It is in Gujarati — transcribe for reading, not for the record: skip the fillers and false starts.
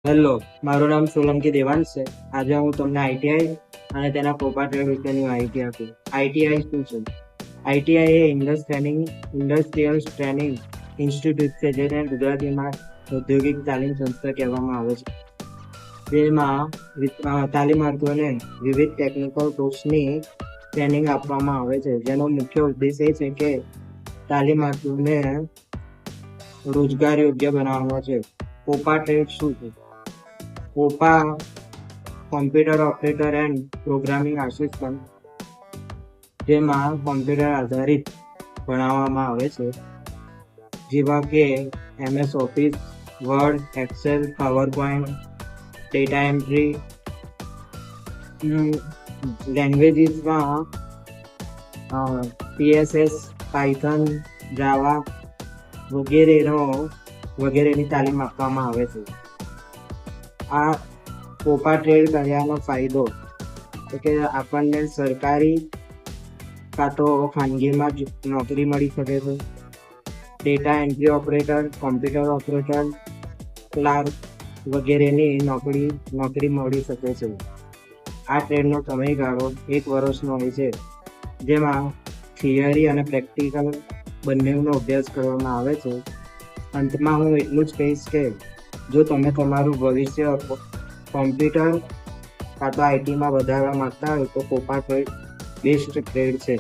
હેલો, મારું નામ સોલંકી દેવાંશ છે. આજે હું તમને આઈટીઆઈ અને તેના પ્રોપાર્ટરી વિશેની માહિતી આપીશ. આઈટીઆઈ શું છે? આઈટીઆઈ એ ઇન્ડસ્ટ્રીયલ ટ્રેનિંગ ઇન્સ્ટિટ્યૂટ છે, જેને ગુજરાતીમાં ઔદ્યોગિક તાલીમ સંસ્થા કહેવામાં આવે છે. જેમાં તાલીમાર્થીઓને વિવિધ ટેકનિકલ કોર્સની ટ્રેનિંગ આપવામાં આવે છે, જેનો મુખ્ય ઉદ્દેશ એ છે કે તાલીમાર્થીઓને રોજગાર યોગ્ય બનાવવાનો છે. કોપા ટ્રેડ શું છે? COPA computer operator and programming assistant, જેમાં કોમ્પ્યુટર આધારિત ભણાવવામાં આવે છે, જેવા કે MS Office, Word, Excel, PowerPoint, data entry. લેંગ્વેજીસમાં PSS, પાયથન, જાવા વગેરેની તાલીમ આપવામાં આવે છે. આ કોપા ટ્રેડ કર્યાનો ફાયદો કે આપણને સરકારી કાં તો ખાનગીમાં જ નોકરી મળી શકે છે. Data entry operator, computer operator, clerk વગેરેની નોકરી મળી શકે છે. આ ટ્રેડનો સમયગાળો 1 વર્ષનો હોય છે, જેમાં થિયરી અને પ્રેક્ટિકલ બંનેનો અભ્યાસ કરવામાં આવે છે. અંતમાં હું એટલું જ કહીશ કે જો તમે તમારું ભવિષ્ય કોમ્પ્યુટર કાં તો આઈટીમાં વધારવા માંગતા હોય તો કોપા ટ્રેડ બેસ્ટ ટ્રેડ છે.